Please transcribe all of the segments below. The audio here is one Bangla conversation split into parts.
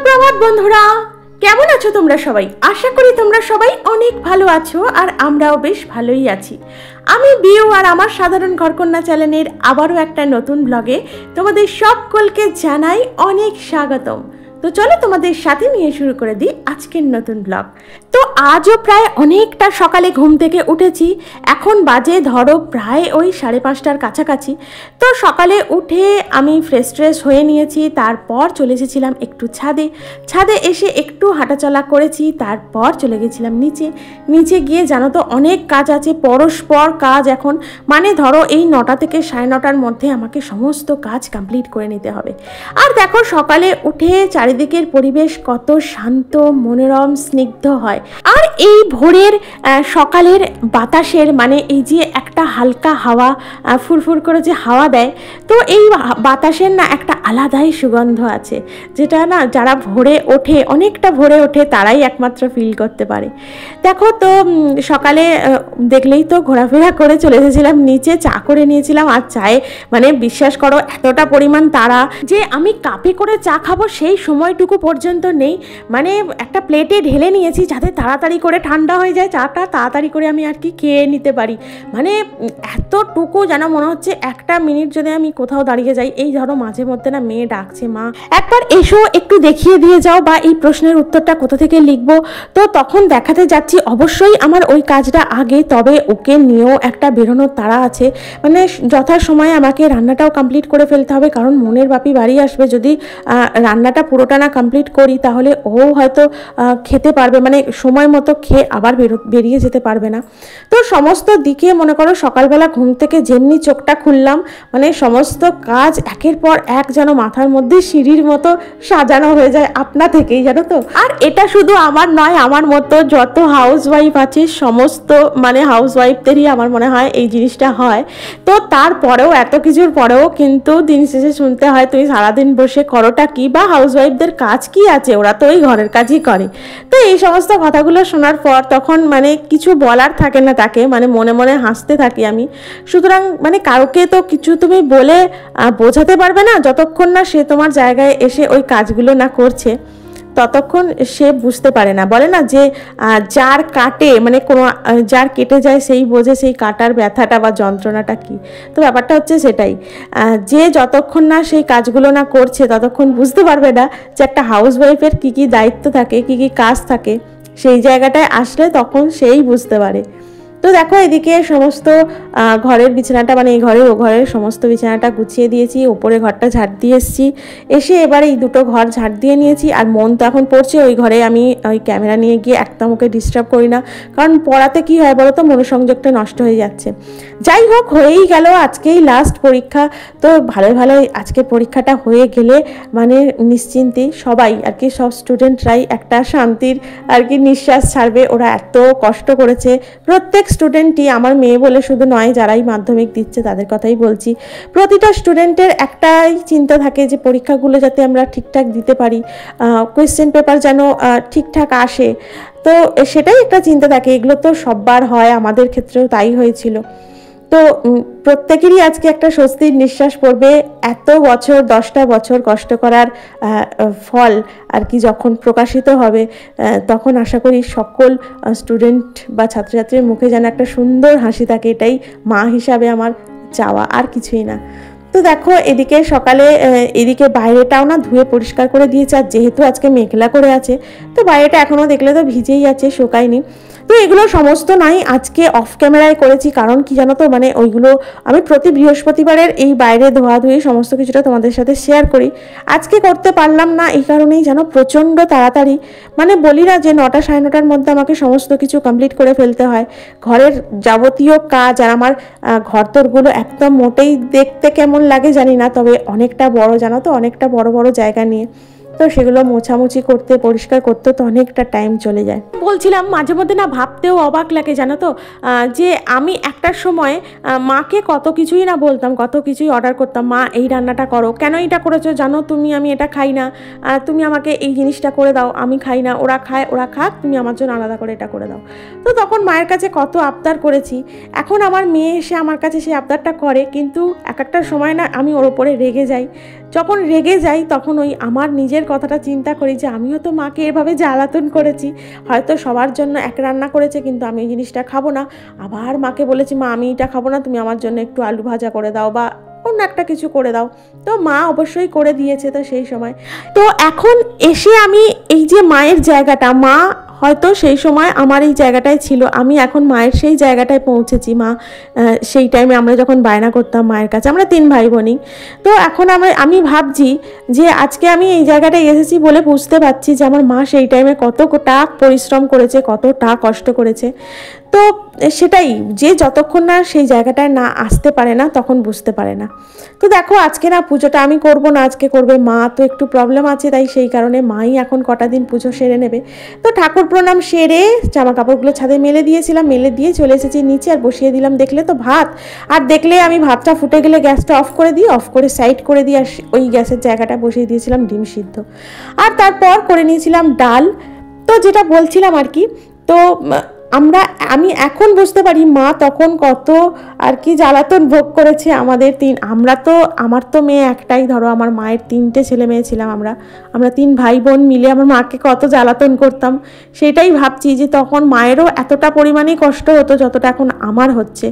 সুপ্রভাত বন্ধুরা, কেমন আছো তোমরা সবাই? আশা করি তোমরা সবাই অনেক ভালো আছো আর আমরাও বেশ ভালোই আছি। আমি বিউ আর আমার সাধারণ ঘরকন্যা চ্যানেলের আবারও একটা নতুন ব্লগে তোমাদের সকলকে জানাই অনেক স্বাগতম। তো চলো তোমাদের সাথে নিয়ে শুরু করে দিই আজকের নতুন ব্লগ। তো আজও প্রায় অনেকটা সকালে ঘুম থেকে উঠেছি। এখন বাজে ধরো প্রায় ওই 5:30টার কাছাকাছি। তো সকালে উঠে আমি ফ্রেশ হয়ে নিয়েছি, তারপর চলে এসেছিলাম একটু ছাদে এসে একটু হাঁটাচলা করেছি, তারপর চলে গেছিলাম নিচে গিয়ে জানো তো অনেক কাজ আছে, পরস্পর কাজ। এখন মানে ধরো এই 9টা থেকে 9:30টার মধ্যে আমাকে সমস্ত কাজ কমপ্লিট করে নিতে হবে। আর দেখো সকালে উঠে চারিদিকের পরিবেশ কত শান্ত, মনোরম, স্নিগ্ধ হয়। আর এই ভোরের সকালের বাতাসের মানে এই যে একটা হালকা হাওয়া ফুরফুর করে যে হাওয়া দেয়, তো এই বাতাসের না একটা আলাদাই সুগন্ধ আছে, যেটা না যারা অনেকটা ভোরে ওঠে তারাই একমাত্র ফিল করতে পারে। দেখো তো সকালে দেখলেই তো ঘোরাফেরা করে চলে এসেছিলাম নিচে, চা করে নিয়েছিলাম। আর চায়ে মানে বিশ্বাস করো এতটা পরিমাণ তাড়া যে আমি কাপে করে চা খাবো সেই সময়টুকু পর্যন্ত নেই। মানে একটা প্লেটে ঢেলে নিয়েছি যাতে তাড়াতাড়ি করে ঠান্ডা হয়ে যায় চাটা, তাড়াতাড়ি করে আমি আর কি খেয়ে নিতে পারি। মানে এতটুকু যেন মনে হচ্ছে একটা মিনিট যদি আমি কোথাও দাঁড়িয়ে যাই, এই ধরো মাঝে মধ্যে না মেয়ে ডাকছে, মা একবার এসো একটু দেখিয়ে দিয়ে যাও, বা এই প্রশ্নের উত্তরটা কোথা থেকে লিখবো। তো তখন দেখাতে যাচ্ছি অবশ্যই আমার ওই কাজটা আগে, তবে ওকে নিয়েও একটা বেরোনোর তাড়া আছে। মানে যথাসময়ে আমাকে রান্নাটাও কমপ্লিট করে ফেলতে হবে, কারণ মনের বাপি বাড়ি আসবে। যদি রান্নাটা পুরোটা না কমপ্লিট করি তাহলে ও হয়তো খেতে পারবে, মানে সময় মতো খেয়ে আবার বেরিয়ে যেতে পারবে না। তো সমস্ত দিকে মনে করো সকালবেলা ঘুম থেকে যেমনি চোখটা খুললাম, মানে সমস্ত কাজ একের পর এক যেন মাথার মধ্যে সিঁড়ির মতো সাজানো হয়ে যায় আপনা থেকেই, জানো তো। আর এটা শুধু আমার নয়, আমার মতো যত হাউস ওয়াইফ আছে সমস্ত মানে হাউস ওয়াইফদেরই আমার মনে হয় এই জিনিসটা হয়। তো তারপরেও এত কিছুর পরেও কিন্তু দিন শেষে শুনতে হয় তুমি সারাদিন বসে করোটা কি, বা হাউস ওয়াইফদের কাজ কি আছে, ওরা তো ওই ঘরের কাজই করে। তো এই সমস্ত কথাগুলো শোনার পর তখন মানে কিছু বলার থাকে না তাকে, মানে মনে মনে হাসতে থাকি আমি। সুতরাং মানে কাউকে তো কিছু তুমি বলে বোঝাতে পারবে না যতক্ষণ না সে তোমার জায়গায় এসে ওই কাজগুলো না করছে, ততক্ষণ সে বুঝতে পারে না। বলে না যে যার কাটে মানে কোনো যার কেটে যায় সেই বোঝে সেই কাটার ব্যথাটা বা যন্ত্রণাটা কি। তো ব্যাপারটা হচ্ছে সেটাই, যে যতক্ষণ না সেই কাজগুলো না করছে ততক্ষণ বুঝতে পারবে না যে একটা হাউস ওয়াইফের কী কী দায়িত্ব থাকে, কী কী কাজ থাকে। সেই জায়গাটায় আসলে তখন সেই বুঝতে পারে। তো দেখো এদিকে সমস্ত ঘরের বিছানাটা মানে এই ঘরে ও ঘরের সমস্ত বিছানাটা গুছিয়ে দিয়েছি, ওপরে ঘরটা ঝাড় দিয়ে এসেছি, এসে এবারে এই দুটো ঘর ঝাড় দিয়ে নিয়েছি। আর মন তো এখন পড়ছে ওই ঘরে আমি ওই ক্যামেরা নিয়ে গিয়ে একদম ওকে ডিস্টার্ব করি না, কারণ পড়াতে কি হয় বলো তো, মনোসংযোগটা নষ্ট হয়ে যাচ্ছে। যাই হোক, হয়েই গেল, আজকেই লাস্ট পরীক্ষা। তো ভালোই আজকের পরীক্ষাটা হয়ে গেলে মানে নিশ্চিন্তে সবাই আর কি, সব স্টুডেন্টরাই একটা শান্তির আর কি নিঃশ্বাস ছাড়বে। ওরা এত কষ্ট করেছে, প্রত্যেক স্টুডেন্টই, আমার মেয়ে বলে শুধু নয়, যারাই মাধ্যমিক দিচ্ছে তাদের কথাই বলছি, প্রতিটা স্টুডেন্টের একটাই চিন্তা থাকে যে পরীক্ষাগুলো যাতে আমরা ঠিকঠাক দিতে পারি, কোয়েশ্চেন পেপার যেন ঠিকঠাক আসে। তো সেটাই একটা চিন্তা থাকে। এগুলো তো সববার হয়, আমাদের ক্ষেত্রেও তাই হয়েছিল। তো প্রত্যেকেরই আজকে একটা স্বস্তির নিঃশ্বাস পড়বে। এত বছর 10টা বছর কষ্ট করার ফল আর কি যখন প্রকাশিত হবে, তখন আশা করি সকল স্টুডেন্ট বা ছাত্রছাত্রীর মুখে যেন একটা সুন্দর হাসি থাকে। এটাই মা হিসাবে আমার চাওয়া, আর কিছুই না। তো দেখো এদিকে সকালে এদিকে বাইরেটাও না ধুয়ে পরিষ্কার করে দিয়েছে, আর যেহেতু আজকে মেঘলা করে আছে তো বাইরেটা এখনও দেখলে তো ভিজেই আছে, শুকায়নি। তো এগুলো সমস্ত নাই আজকে অফ ক্যামেরায় করেছি, কারণ কি জানো তো, মানে ওইগুলো আমি প্রতি বৃহস্পতিবারের এই বাইরে ধোয়াধুয়ি সমস্ত কিছুটা তোমাদের সাথে শেয়ার করি। আজকে করতে পারলাম না এই কারণেই যেন প্রচণ্ড তাড়াতাড়ি, মানে বলি না যে 9টা 9:30টার মধ্যে আমাকে সমস্ত কিছু কমপ্লিট করে ফেলতে হয় ঘরের যাবতীয় কাজ। আর আমার ঘরদোরগুলো একদম মোটেই দেখতে কেমন লাগে জানি না, তবে অনেকটা বড়, জানো তো, অনেকটা বড় জায়গা নিয়ে। তো সেগুলো মোছামুছি করতে, পরিষ্কার করতে তো অনেকটা টাইম চলে যায়। বলছিলাম মাঝে মধ্যে না ভাবতেও অবাক লাগে, জানো তো, যে আমি একটার সময় মাকে কত কিছুই না বলতাম, কত কিছুই অর্ডার করতাম, মা এই রান্নাটা করো, কেন এটা করেছো জানো তুমি, আমি এটা খাই না, তুমি আমাকে এই জিনিসটা করে দাও, আমি খাই না, ওরা খায়, ওরা খাক, তুমি আমার জন্য আলাদা করে এটা করে দাও। তো তখন মায়ের কাছে কত আবদার করেছি। এখন আমার মেয়ে এসে আমার কাছে সেই আবদারটা করে, কিন্তু এক একটা সময় না আমি ওর ওপরে রেগে যাই যখন রেগে যাই তখন ওই আমার নিজের কথাটা চিন্তা করি যে আমিও তো মাকে এভাবে জ্বালাতন করেছি, হয়তো সবার জন্য এক রান্না করেছে কিন্তু আমি এই জিনিসটা খাবো না, আবার মাকে বলেছি মা আমি এটা খাবো না, তুমি আমার জন্য একটু আলু ভাজা করে দাও বা অন্য একটা কিছু করে দাও। তো মা অবশ্যই করে দিয়েছে। তো সেই সময় তো এখন এসে আমি এই যে মায়ের জায়গাটা, মা হয়তো সেই সময় আমার এই জায়গাটায় ছিল, আমি এখন মায়ের সেই জায়গাটায় পৌঁছেছি। মা সেই টাইমে আমরা যখন বায়না করতাম মায়ের কাছে, আমরা 3 ভাই বোনই, তো এখন আমি ভাবছি যে আজকে আমি এই জায়গাটায় এসেছি বলে বুঝতে পারছি যে আমার মা সেই টাইমে কতটা পরিশ্রম করেছে, কতটা কষ্ট করেছে। তো সেটাই, যে যতক্ষণ না সেই জায়গাটায় না আসতে পারে না তখন বুঝতে পারে না। তো দেখো আজকে না পুজোটা আমি করব না, আজকে করবে মা, তো একটু প্রবলেম আছে, তাই সেই কারণে মাই এখন কটা দিন পুজো সেরে নেবে। তো ঠাকুর প্রণাম সেরে জামা কাপড়গুলো ছাদে মেলে দিয়েছিলাম, মেলে দিয়ে চলে এসেছি নিচে আর বসিয়ে দিলাম দেখলে তো ভাত। আর দেখলে আমি ভাতটা ফুটে গেলে গ্যাসটা অফ করে দিই, অফ করে সাইড করে দিই, আর ওই গ্যাসের জায়গাটা বসিয়ে দিয়েছিলাম ডিম সিদ্ধ। আর তারপর করে নিয়েছিলাম ডাল। তো যেটা বলছিলাম আর কি, তো আমি এখন বুঝতে পারি মা তখন কত আর কি জ্বালাতন ভোগ করেছে আমাদের আমার তো মেয়ে একটাই, ধরো আমার মায়ের 3টে ছেলে মেয়ে ছিলাম, আমরা 3 ভাই বোন মিলে আমার মাকে কত জ্বালাতন করতাম। সেটাই ভাবছি যে তখন মায়েরও এতটা পরিমাণেই কষ্ট হতো যতটা এখন আমার হচ্ছে।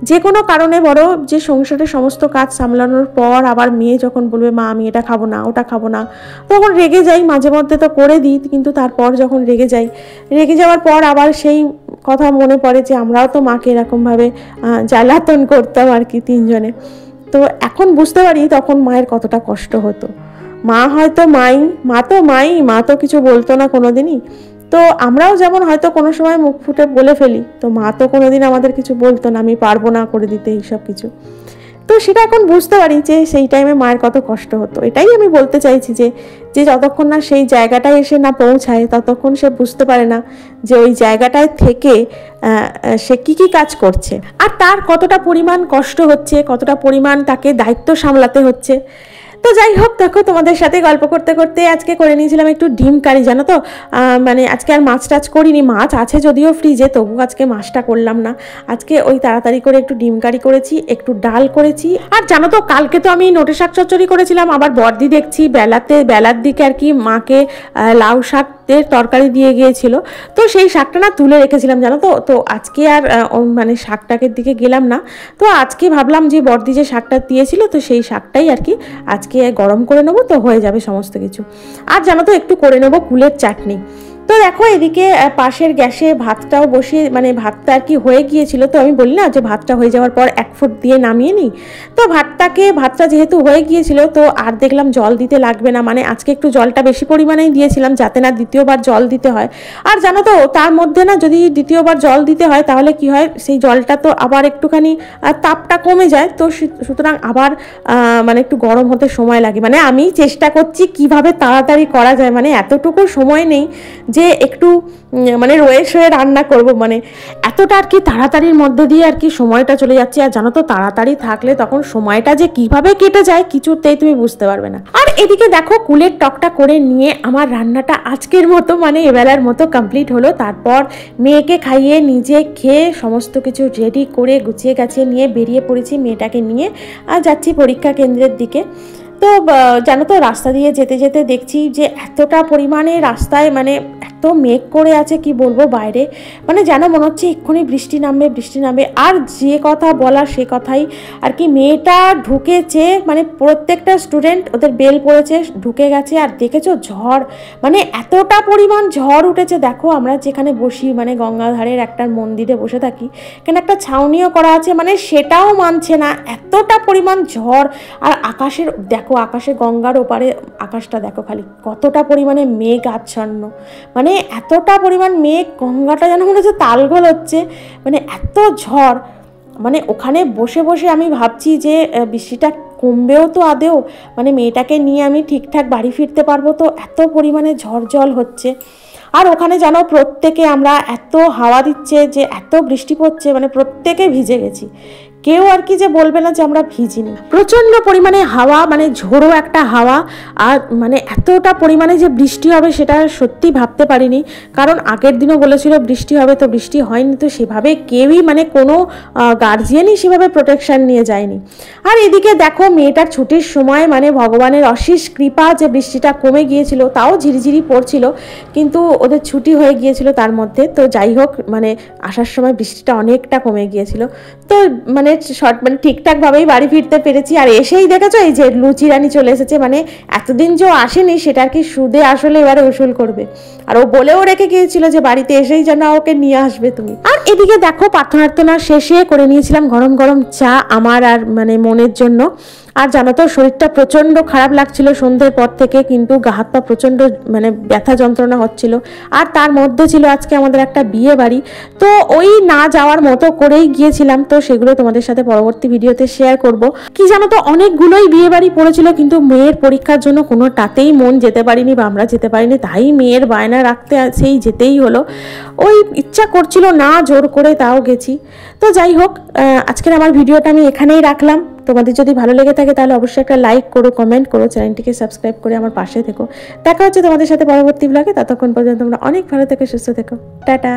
যে কোনো কারণে বড় যে সংসারের সমস্ত কাজ সামলানোর পর আবার মেয়ে যখন বলবে মা আমি এটা খাবো না ওটা খাবো না, তখন রেগে যাই, মাঝে মধ্যে তো করে দিই, কিন্তু তারপর যখন রেগে যাওয়ার পর আবার সেই কথা মনে পড়ে যে আমরাও তো মাকে এরকমভাবে জ্বালাতন করতাম আর কি 3 জনে। তো এখন বুঝতে পারি তখন মায়ের কতটা কষ্ট হতো। মা তো কিছু বলতো না কোনোদিনই। তো আমরাও যেমন হয়তো কোনো সময় মুখ ফুটে বলে ফেলি, তো মা তো কোনোদিন আমাদের কিছু বলতো না, আমি পারবো না করে দিতে এইসব কিছু। তো সেটা এখন বুঝতে পারি যে সেই টাইমে মায়ের কত কষ্ট হতো। এটাই আমি বলতে চাইছি যে যতক্ষণ না সেই জায়গাটায় এসে না পৌঁছায় ততক্ষণ সে বুঝতে পারে না যে ওই জায়গাটায় থেকে সে কি কাজ করছে আর তার কতটা পরিমাণ কষ্ট হচ্ছে, কতটা পরিমাণ তাকে দায়িত্ব সামলাতে হচ্ছে। তো যাই হোক, দেখো তোমাদের সাথে গল্প করতে করতে আজকে করে নিয়েছিলাম একটু ডিম কারি, জানো তো। মানে আজকে আর মাছ টাছ করিনি, মাছ আছে যদিও ফ্রিজে, তবু আজকে মাছটা করলাম না। আজকে ওই তাড়াতাড়ি করে একটু ডিম কারি করেছি, একটু ডাল করেছি। আর জানো তো কালকে তো আমি নোটে শাক চচ্চড়ি করেছিলাম, আবার বর্দি দেখছি বেলার দিকে আর কি মাকে লাউ শাকের তরকারি দিয়ে গিয়েছিল, তো সেই শাকটা না তুলে রেখেছিলাম জানো তো। তো আজকে আর মানে শাকটাকের দিকে গেলাম না। তো আজকে ভাবলাম যে বর্দি যে শাকটা দিয়েছিল, তো সেই শাকটাই আর কি আজকে গরম করে নেবো, তো হয়ে যাবে সমস্ত কিছু। আর জানো তো একটু করে নেবো কুলের চাটনি। তো দেখো এদিকে পাশের গ্যাসে ভাতটাও বসিয়ে, মানে ভাতটা আর কি হয়ে গিয়েছিল, তো আমি বলি না যে ভাতটা হয়ে যাওয়ার পর 1 ফুট দিয়ে নামিয়ে নিই। তো ভাতটা যেহেতু হয়ে গিয়েছিল, তো আর দেখলাম জল দিতে লাগবে না, মানে আজকে একটু জলটা বেশি পরিমাণেই দিয়েছিলাম যাতে না দ্বিতীয়বার জল দিতে হয়। আর জানো তো তার মধ্যে না যদি দ্বিতীয়বার জল দিতে হয় তাহলে কি হয়, সেই জলটা তো আবার একটুখানি তাপটা কমে যায়, তো সুতরাং আবার মানে একটু গরম হতে সময় লাগে। মানে আমি চেষ্টা করছি কিভাবে তাড়াতাড়ি করা যায়, মানে এতটুকু সময় নেই যে একটু মানে রয়ে শয়ে রান্না করব, মানে এতটা আর কি তাড়াতাড়ির মধ্যে দিয়ে আর কি সময়টা চলে যাচ্ছে। আর জানো তো তাড়াতাড়ি থাকলে তখন সময়টা যে কিভাবে কেটে যায় কিছুতেই তুমি বুঝতে পারবে না। আর এদিকে দেখো কুলের টকটা করে নিয়ে আমার রান্নাটা আজকের মতো মানে এবেলার মতো কমপ্লিট হলো। তারপর মেয়েকে খাইয়ে নিজে খেয়ে সমস্ত কিছু রেডি করে গুছিয়ে গাছিয়ে নিয়ে বেরিয়ে পড়েছি মেয়েটাকে নিয়ে, আর যাচ্ছি পরীক্ষা কেন্দ্রের দিকে। তো জানো তো রাস্তা দিয়ে যেতে যেতে দেখছি যে এতটা পরিমাণে রাস্তায় মানে এত মেঘ করে আছে কি বলবো বাইরে, মানে যেন মনে হচ্ছে এক্ষুনি বৃষ্টি নামবে। আর যে কথা বলা সে কথাই আর কি, মেয়েটা ঢুকেছে মানে প্রত্যেকটা স্টুডেন্ট ওদের বেল পড়েছে ঢুকে গেছে। আর দেখেছো ঝড়, মানে এতটা পরিমাণ ঝড় উঠেছে। দেখো আমরা যেখানে বসি মানে গঙ্গাধারের একটা মন্দিরে বসে থাকি, এখানে একটা ছাউনিও করা আছে, মানে সেটাও মানছে না, এতটা পরিমাণ ঝড়। আর আকাশের দেখো, আকাশে গঙ্গার ওপারে আকাশটা দেখো খালি কতটা পরিমাণে মেঘ আচ্ছন্ন, মানে এতটা পরিমাণ মেঘ, গঙ্গাটা যেন মনে হচ্ছে তালগোল হচ্ছে, মানে এত ঝড়। মানে ওখানে বসে বসে আমি ভাবছি যে বৃষ্টিটা কমবেও তো আদেও, মানে মেয়েটাকে নিয়ে আমি ঠিকঠাক বাড়ি ফিরতে পারবো, তো এত পরিমাণে ঝড় জল হচ্ছে। আর ওখানে জানো প্রত্যেকে আমরা এত হাওয়া দিচ্ছে যে এত বৃষ্টি পড়ছে, মানে প্রত্যেকে ভিজে গেছি, কেউ আর কি যে বলবে না যে আমরা ভিজিনি। প্রচণ্ড পরিমাণে হাওয়া, মানে ঝোড়ো একটা হাওয়া, আর মানে এতটা পরিমাণে যে বৃষ্টি হবে সেটা সত্যি ভাবতে পারিনি। কারণ আগের দিনও বলেছিল বৃষ্টি হবে, তো বৃষ্টি হয়নি। তো সেভাবে কেউই মানে কোনো গার্জিয়ানই সেভাবে প্রোটেকশান নিয়ে যায়নি। আর এদিকে দেখো মেয়েটার ছুটির সময় মানে ভগবানের অশেষ কৃপা যে বৃষ্টিটা কমে গিয়েছিল, তাও ঝিরিঝিরি পড়ছিল, কিন্তু ওদের ছুটি হয়ে গিয়েছিল তার মধ্যে। তো যাই হোক, মানে আসার সময় বৃষ্টিটা অনেকটা কমে গিয়েছিল। তো মানে ঠিকঠাকভাবেই বাড়ি ফিরতে পেরেছি। আর এসেই দেখেছো এই যে লুচি রানী চলে এসেছে, মানে এতদিন যে আসেনি সেটা আর কি সুদে আসলে এবারে উসুল করবে। আর ও বলেও রেখে গিয়েছিল যে বাড়িতে এসেই যেন ওকে নিয়ে আসবে তুমি। আর এদিকে দেখো প্রার্থনা শেষে করে নিয়েছিলাম গরম গরম চা আমার আর মানে মনের জন্য। আর জানো তো শরীরটা প্রচণ্ড খারাপ লাগছিল সন্ধ্যের পর থেকে, কিন্তু গা হাত পা প্রচণ্ড মানে ব্যথা যন্ত্রণা হচ্ছিল। আর তার মধ্যে ছিল আজকে আমাদের একটা বিয়ে বাড়ি, তো ওই না যাওয়ার মতো করেই গিয়েছিলাম। তো সেগুলো তোমাদের সাথে পরবর্তী ভিডিওতে শেয়ার করব। কি জানো তো অনেকগুলোই বিয়ে বাড়ি পড়েছিল, কিন্তু মেয়ের পরীক্ষার জন্য কোনোটাতেই মন যেতে পারিনি বা আমরা যেতে পারিনি, তাই মেয়ের বায়না রাখতে সেই যেতেই হলো। ওই ইচ্ছা করছিল না, জোর করে তাও গেছি। তো যাই হোক, আজকের আমার ভিডিওটা আমি এখানেই রাখলাম। তোমাদের যদি ভালো লেগে থাকে তাহলে অবশ্যই একটা লাইক করো, কমেন্ট করো, চ্যানেলটিকে সাবস্ক্রাইব করে আমার পাশে থেকো। দেখা হচ্ছে তোমাদের সাথে পরবর্তী ব্লগে। ততক্ষণ পর্যন্ত তোমরা অনেক ভালো থেকো, সুস্থ থেকো। টাটা।